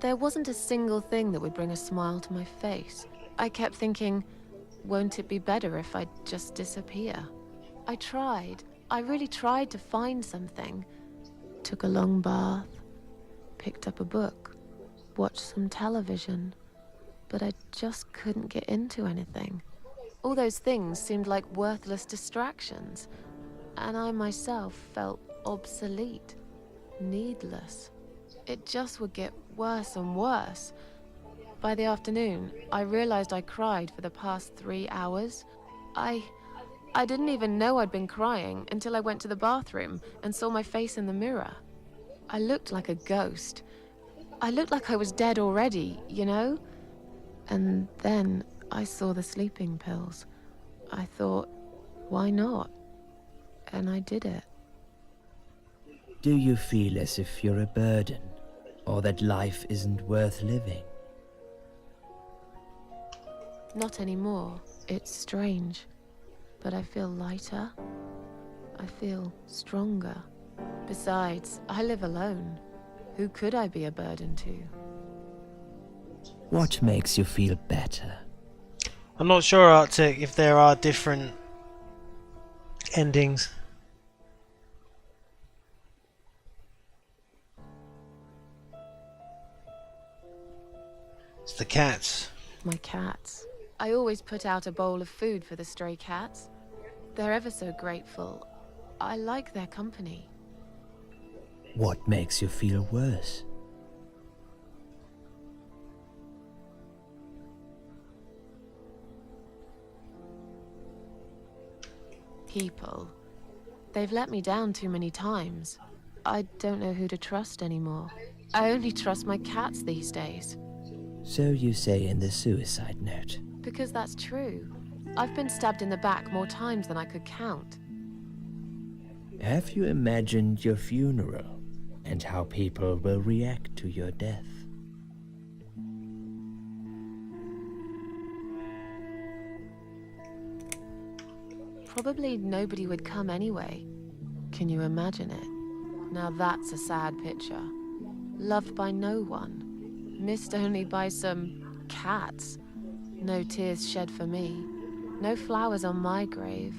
There wasn't a single thing that would bring a smile to my face. I kept thinking, won't it be better if I just disappear? I tried. I really tried to find something. Took a long bath, picked up a book, watched some television, but I just couldn't get into anything. All those things seemed like worthless distractions, and I myself felt obsolete, needless. It just would get worse and worse. By the afternoon, I realized I cried for the past 3 hours. I didn't even know I'd been crying until I went to the bathroom and saw my face in the mirror. I looked like a ghost. I looked like I was dead already, you know? And then I saw the sleeping pills. I thought, why not? And I did it. Do you feel as if you're a burden, or that life isn't worth living? Not anymore. It's strange. But I feel lighter. I feel stronger. Besides, I live alone. Who could I be a burden to? What makes you feel better? I'm not sure, Arctic, if there are different endings. It's the cats. My cats. I always put out a bowl of food for the stray cats. They're ever so grateful. I like their company. What makes you feel worse? People. They've let me down too many times. I don't know who to trust anymore. I only trust my cats these days. So you say in the suicide note. Because that's true. I've been stabbed in the back more times than I could count. Have you imagined your funeral and how people will react to your death? Probably nobody would come anyway. Can you imagine it? Now that's a sad picture. Loved by no one. Missed only by some cats. No tears shed for me. No flowers on my grave.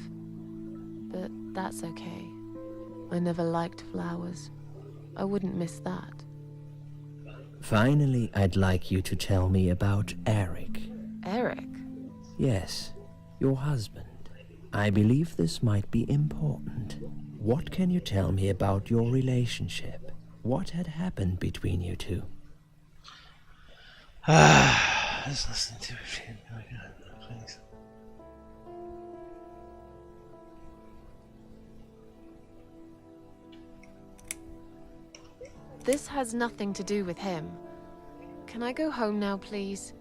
But that's okay. I never liked flowers. I wouldn't miss that. Finally, I'd like you to tell me about Eric. Eric? Yes, your husband. I believe this might be important. What can you tell me about your relationship? What had happened between you two? There's nothing to it. Please. This has nothing to do with him. Can I go home now, please?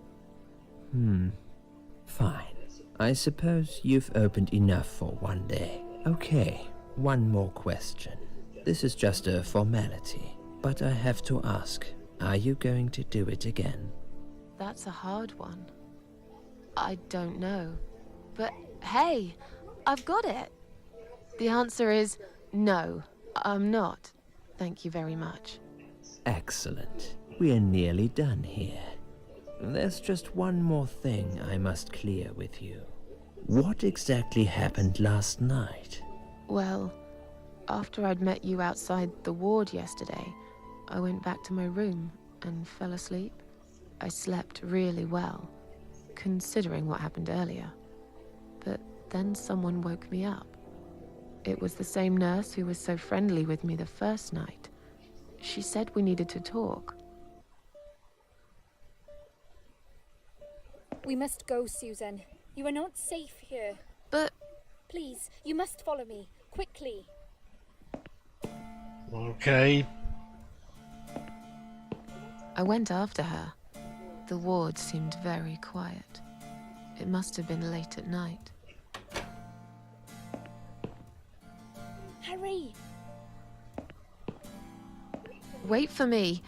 Fine. I suppose you've opened enough for one day. Okay, one more question. This is just a formality, but I have to ask, are you going to do it again? That's a hard one. I don't know. But hey, I've got it. The answer is no, I'm not. Thank you very much. Excellent. We are nearly done here. There's just one more thing I must clear with you. What exactly happened last night? Well, after I'd met you outside the ward yesterday, I went back to my room and fell asleep. I slept really well, considering what happened earlier. But then someone woke me up. It was the same nurse who was so friendly with me the first night. She said we needed to talk. We must go, Susan. You are not safe here. But Please, you must follow me. Quickly. Okay. I went after her. The ward seemed very quiet. It must have been late at night. Hurry! Wait for me.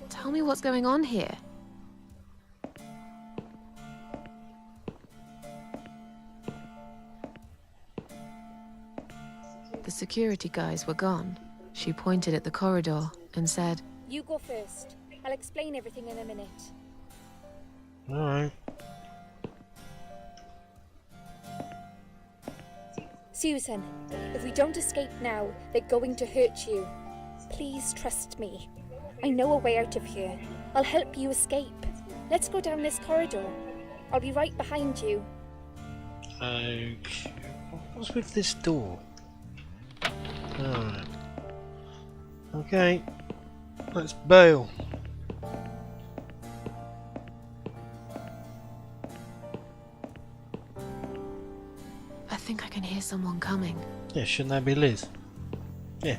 Tell me what's going on here. The security guys were gone. She pointed at the corridor and said, You go first. I'll explain everything in a minute. Alright. Susan, if we don't escape now, they're going to hurt you. Please trust me. I know a way out of here. I'll help you escape. Let's go down this corridor. I'll be right behind you. Okay. What's with this door? Alright. Okay. Let's bail. I think I can hear someone coming. Yeah, shouldn't that be Liz? Yeah.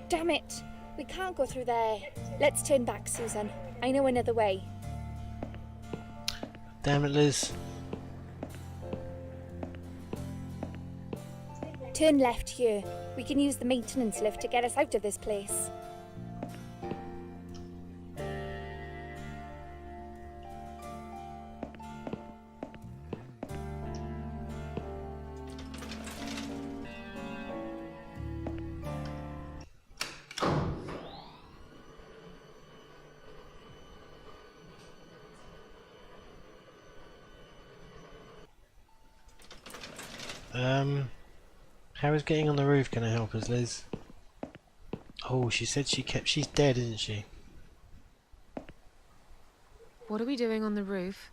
Damn it! We can't go through there. Let's turn back, Susan. I know another way. Damn it, Liz. Turn left here. We can use the maintenance lift to get us out of this place. How is getting on the roof gonna help us, Liz? Oh, she said she's dead, isn't she? What are we doing on the roof?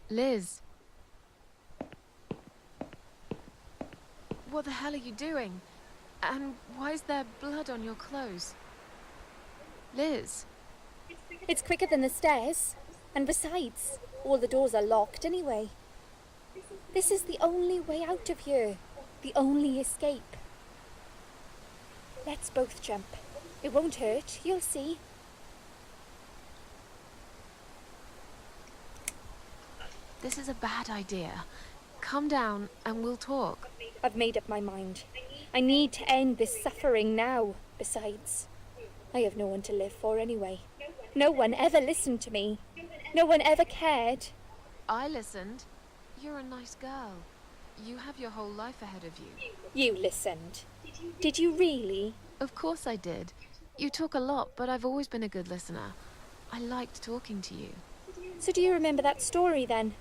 Liz! What the hell are you doing? And why is there blood on your clothes? Liz! It's quicker than the stairs. And besides, all the doors are locked anyway. This is the only way out of here. The only escape. Let's both jump. It won't hurt, you'll see. This is a bad idea. Come down and we'll talk. I've made up my mind. I need to end this suffering now. Besides, I have no one to live for anyway. No one ever listened to me. No one ever cared. I listened. You're a nice girl. You have your whole life ahead of you. You listened. Did you really? Of course I did. You talk a lot, but I've always been a good listener. I liked talking to you. So do you remember that story then?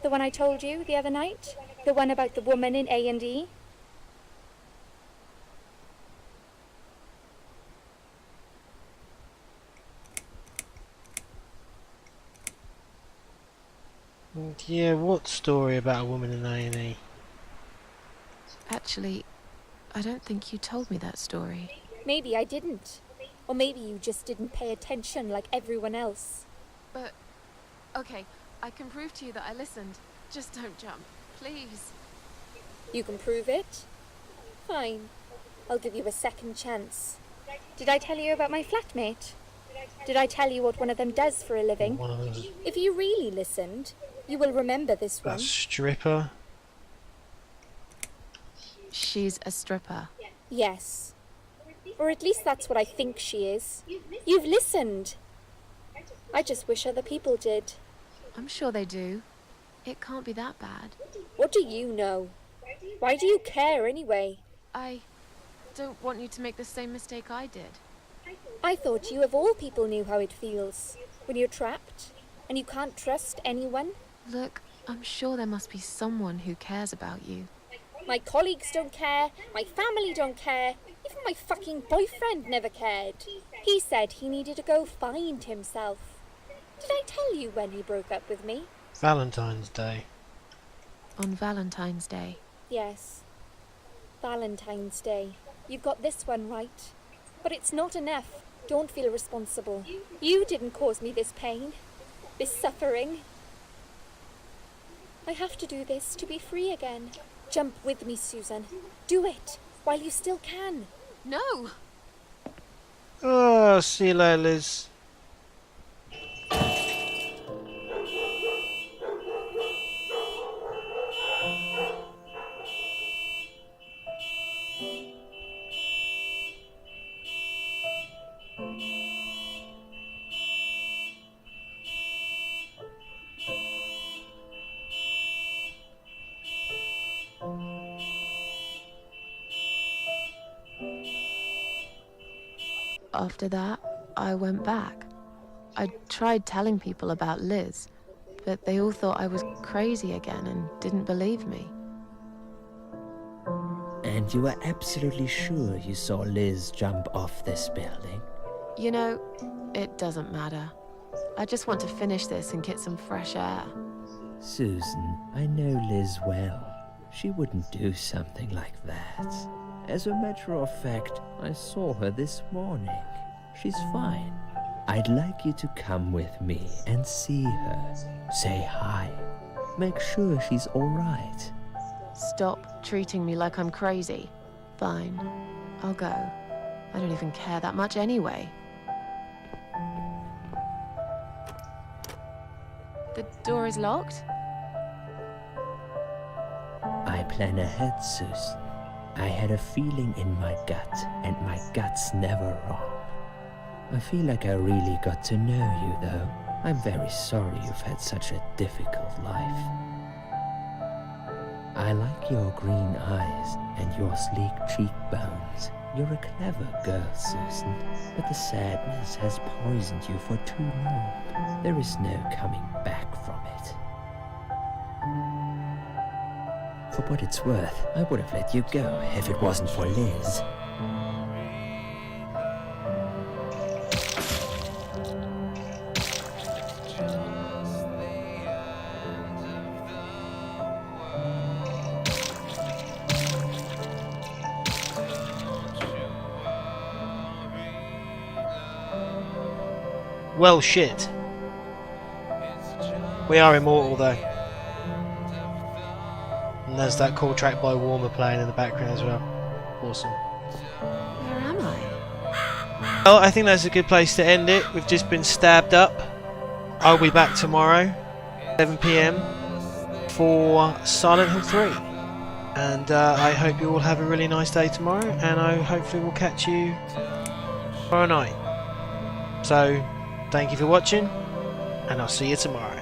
The one I told you the other night? The one about the woman in A&E? Yeah, what story about a woman in A&E? Actually, I don't think you told me that story. Maybe I didn't. Or maybe you just didn't pay attention like everyone else. But, okay, I can prove to you that I listened. Just don't jump, please. You can prove it? Fine. I'll give you a second chance. Did I tell you about my flatmate? Did I tell you what one of them does for a living? One of those, If you really listened, you will remember this that one. stripper. She's a stripper. Yes. Or at least that's what I think she is. You've listened. I just wish other people did. I'm sure they do. It can't be that bad. What do you know? Why do you care anyway? I don't want you to make the same mistake I did. I thought you of all people knew how it feels when you're trapped and you can't trust anyone. Look, I'm sure there must be someone who cares about you. My colleagues don't care, my family don't care, even my fucking boyfriend never cared. He said he needed to go find himself. Did I tell you when he broke up with me? Valentine's Day. On Valentine's Day. Yes. Valentine's Day. You've got this one right. But it's not enough. Don't feel responsible. You didn't cause me this pain, this suffering. I have to do this to be free again. Jump with me, Susan. Do it while you still can. No! Oh, see you later, Liz. After that, I went back. I tried telling people about Liz, but they all thought I was crazy again and didn't believe me. And you are absolutely sure you saw Liz jump off this building? You know, it doesn't matter. I just want to finish this and get some fresh air. Susan, I know Liz well. She wouldn't do something like that. As a matter of fact, I saw her this morning. She's fine. I'd like you to come with me and see her. Say hi. Make sure she's all right. Stop treating me like I'm crazy. Fine, I'll go. I don't even care that much anyway. The door is locked? I plan ahead, Susan. I had a feeling in my gut, and my gut's never wrong. I feel like I really got to know you, though. I'm very sorry you've had such a difficult life. I like your green eyes and your sleek cheekbones. You're a clever girl, Susan, but the sadness has poisoned you for too long. There is no coming back from it. For what it's worth, I would have let you go if it wasn't for Liz. Well, shit. We are immortal, though. And there's that cool track by Warmer playing in the background as well. Awesome. Where am I? Well, I think that's a good place to end it. We've just been stabbed up. I'll be back tomorrow, 7 PM, for Silent Hill 3. And I hope you all have a really nice day tomorrow, and I hopefully will catch you tomorrow night. So, thank you for watching, and I'll see you tomorrow.